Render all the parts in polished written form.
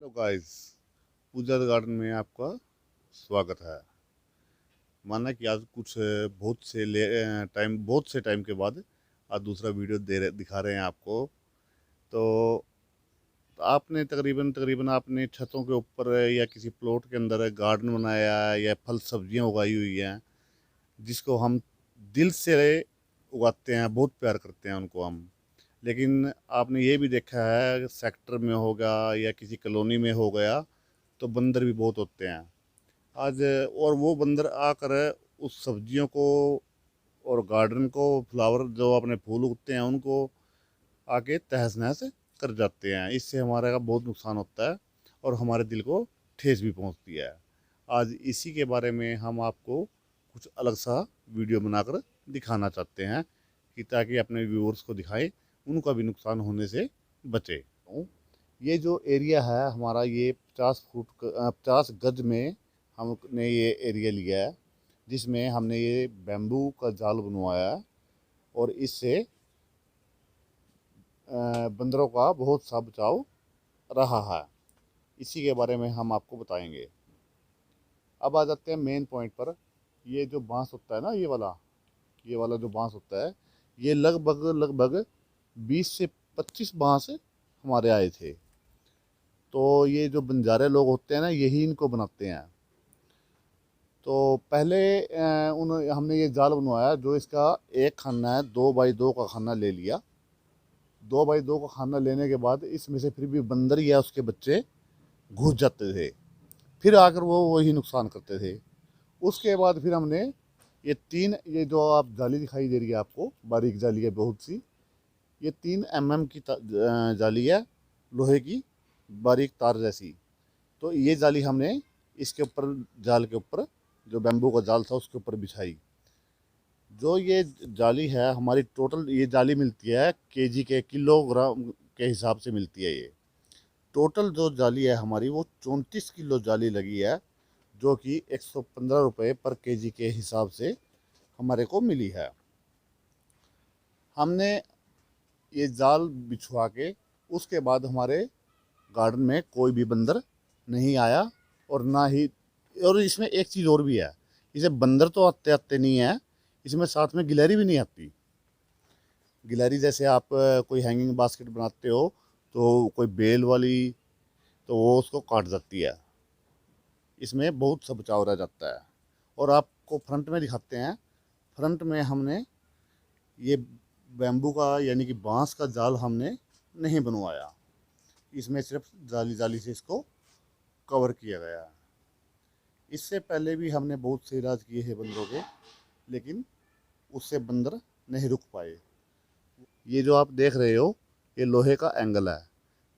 Hello guys, पूजा garden में आपका स्वागत है। माना कि आज कुछ बहुत से टाइम के बाद आज दूसरा वीडियो दिखा रहे हैं आपको। तो आपने तकरीबन तकरीबन आपने छतों के ऊपर या किसी प्लॉट के अंदर गार्डन बनाया है या फल सब्जियां उगाई हुई हैं, जिसको हम दिल से उगाते हैं, बहुत प्यार करते हैं उनको हम। लेकिन आपने ये भी देखा है सेक्टर में होगा या किसी कॉलोनी में हो गया तो बंदर भी बहुत होते हैं आज। और वो बंदर आकर उस सब्जियों को और गार्डन को, फ्लावर जो अपने फूल उगते हैं उनको आके तहस नहस कर जाते हैं। इससे हमारे का बहुत नुकसान होता है और हमारे दिल को ठेस भी पहुंचती है। आज इसी के बारे में हम आपको कुछ अलग सा वीडियो बनाकर दिखाना चाहते हैं कि ताकि अपने व्यूअर्स को दिखाएं, उनका भी नुकसान होने से बचे। ये जो एरिया है हमारा, ये 50 गज में हमने ये एरिया लिया है, जिसमें हमने ये बैम्बू का जाल बनवाया है। और इससे बंदरों का बहुत सा बचाव रहा है। इसी के बारे में हम आपको बताएंगे। अब आ जाते हैं मेन पॉइंट पर। ये जो बांस होता है ना, ये वाला जो बांस होता है, ये लगभग लगभग 20 से 25 बांस हमारे आए थे। तो ये जो बंजारे लोग होते हैं ना, यही इनको बनाते हैं। तो पहले उन हमने ये जाल बनवाया, जो इसका एक खाना है, 2x2 का खाना ले लिया। 2x2 का खाना लेने के बाद इसमें से फिर भी बंदर या उसके बच्चे घुस जाते थे, फिर आकर वो वही नुकसान करते थे। उसके बाद फिर हमने ये जो आप जाली दिखाई दे रही है आपको, बारीक जाली है बहुत सी, ये 3 mm की जाली है, लोहे की बारीक तार जैसी। तो ये जाली हमने इसके ऊपर, जाल के ऊपर, जो बैम्बू का जाल था उसके ऊपर बिछाई। जो ये जाली है हमारी, टोटल ये जाली मिलती है केजी के, किलोग्राम के हिसाब से मिलती है। ये टोटल जो जाली है हमारी, वो 34 किलो जाली लगी है, जो कि 115 रुपये पर केजी के हिसाब से हमारे को मिली है। हमने ये जाल बिछवा के उसके बाद हमारे गार्डन में कोई भी बंदर नहीं आया। और ना ही, और इसमें एक चीज़ और भी है, इसे बंदर तो आते आते नहीं है, इसमें साथ में गिलहरी भी नहीं आती। गिलहरी जैसे आप कोई हैंगिंग बास्केट बनाते हो तो कोई बेल वाली, तो वो उसको काट जाती है। इसमें बहुत सा बचाव रह जाता है। और आपको फ्रंट में दिखाते हैं। फ्रंट में हमने ये बैम्बू का यानी कि बांस का जाल हमने नहीं बनवाया, इसमें सिर्फ जाली जाली से इसको कवर किया गया है। इससे पहले भी हमने बहुत से इलाज किए हैं बंदरों के, लेकिन उससे बंदर नहीं रुक पाए। ये जो आप देख रहे हो, ये लोहे का एंगल है।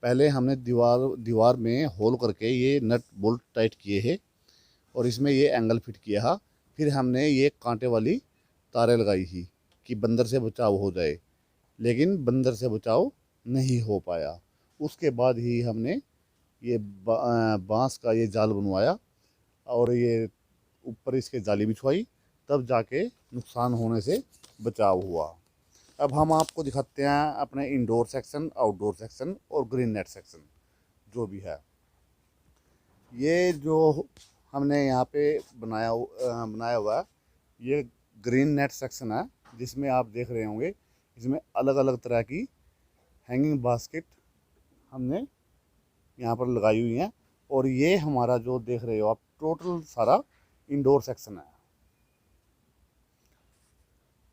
पहले हमने दीवार दीवार में होल करके ये नट बोल्ट टाइट किए हैं और इसमें ये एंगल फिट किया है। फिर हमने ये कांटे वाली तारें लगाई थी कि बंदर से बचाव हो जाए, लेकिन बंदर से बचाव नहीं हो पाया। उसके बाद ही हमने ये बांस का ये जाल बनवाया और ये ऊपर इसके जाली बिछवाई, तब जाके नुकसान होने से बचाव हुआ। अब हम आपको दिखाते हैं अपने इंडोर सेक्शन, आउटडोर सेक्शन और ग्रीन नेट सेक्शन जो भी है। ये जो हमने यहाँ पे बनाया हुआ है, ये ग्रीन नेट सेक्शन है, जिसमें आप देख रहे होंगे इसमें अलग अलग तरह की हैंगिंग बास्केट हमने यहाँ पर लगाई हुई हैं। और ये हमारा जो देख रहे हो आप, टोटल सारा इंडोर सेक्शन है।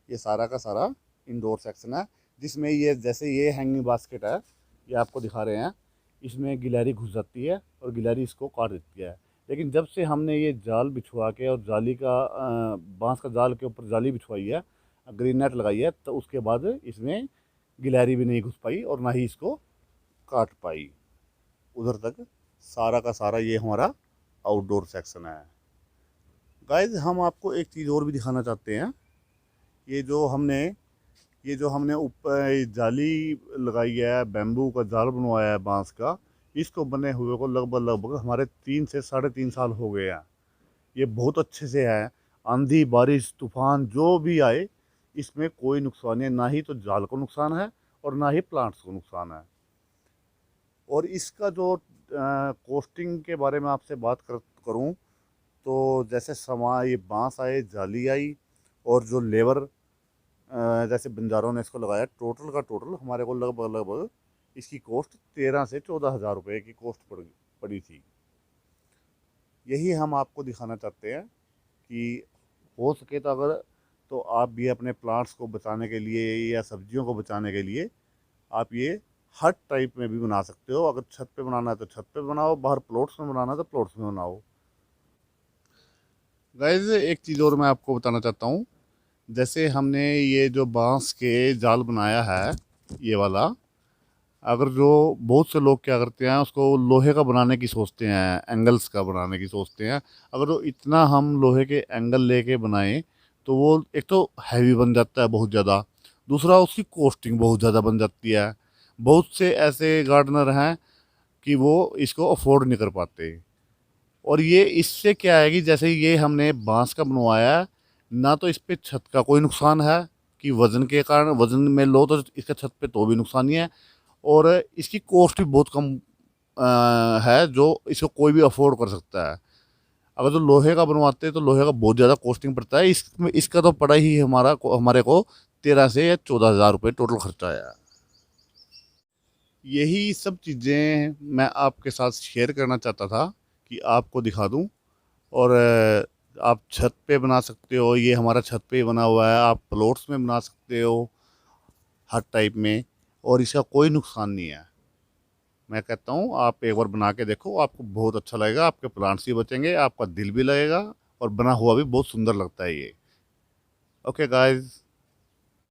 ये सारा का सारा इंडोर सेक्शन है, जिसमें ये जैसे ये हैंगिंग बास्केट है, ये आपको दिखा रहे हैं, इसमें गिलहरी घुस जाती है और गिलहरी इसको काट देती है। लेकिन जब से हमने ये जाल बिछवा के और जाली का बांस का जाल के ऊपर जाली बिछवाई है, ग्रीन नेट लगाई है, तो उसके बाद इसमें गिलहरी भी नहीं घुस पाई और ना ही इसको काट पाई। उधर तक सारा का सारा ये हमारा आउटडोर सेक्शन है। गाइस, हम आपको एक चीज़ और भी दिखाना चाहते हैं। ये जो हमने ऊपर जाली लगाई है, बैम्बू का जाल बनवाया है बांस का, इसको बने हुए को लगभग लगभग हमारे 3 से 3.5 साल हो गए हैं। ये बहुत अच्छे से है। आंधी बारिश तूफान जो भी आए, इसमें कोई नुकसान है, ना ही तो जाल को नुकसान है और ना ही प्लांट्स को नुकसान है। और इसका जो कॉस्टिंग के बारे में आपसे बात करूं तो जैसे ये बांस आए, जाली आई, और जो लेबर जैसे बंजारों ने इसको लगाया, टोटल का टोटल हमारे को लगभग लगभग इसकी कॉस्ट 13 से 14 हज़ार रुपये की कॉस्ट पड़ी थी। यही हम आपको दिखाना चाहते हैं कि हो सके तो अगर तो आप भी अपने प्लांट्स को बचाने के लिए या सब्जियों को बचाने के लिए आप ये हर टाइप में भी बना सकते हो। अगर छत पे बनाना है तो छत पे बनाओ, बाहर प्लॉट्स में बनाना है तो प्लॉट्स में बनाओ। गाइस एक चीज़ और मैं आपको बताना चाहता हूँ, जैसे हमने ये जो बांस के जाल बनाया है ये वाला, अगर जो बहुत से लोग क्या करते हैं उसको लोहे का बनाने की सोचते हैं, एंगल्स का बनाने की सोचते हैं। अगर वो इतना हम लोहे के एंगल लेके बनाएं तो वो एक तो हैवी बन जाता है बहुत ज़्यादा, दूसरा उसकी कॉस्टिंग बहुत ज़्यादा बन जाती है। बहुत से ऐसे गार्डनर हैं कि वो इसको अफोर्ड नहीं कर पाते। और ये इससे क्या है कि जैसे ये हमने बांस का बनवाया है, ना तो इस पे छत का कोई नुकसान है कि वज़न के कारण वज़न में लो तो इसका छत पे तो भी नुकसान ही है, और इसकी कॉस्ट भी बहुत कम है जो इसको कोई भी अफोर्ड कर सकता है। अगर तो लोहे का बनवाते हैं तो लोहे का बहुत ज़्यादा कॉस्टिंग पड़ता है, इसमें इसका तो पड़ा ही हमारे को 13 से 14 हज़ार रुपये टोटल खर्चा आया। यही सब चीज़ें मैं आपके साथ शेयर करना चाहता था कि आपको दिखा दूं। और आप छत पे बना सकते हो, ये हमारा छत पे ही बना हुआ है, आप प्लॉट्स में बना सकते हो हर टाइप में, और इसका कोई नुकसान नहीं है। मैं कहता हूँ आप एक बार बना के देखो, आपको बहुत अच्छा लगेगा, आपके प्लांट्स भी बचेंगे, आपका दिल भी लगेगा, और बना हुआ भी बहुत सुंदर लगता है ये। Okay guys.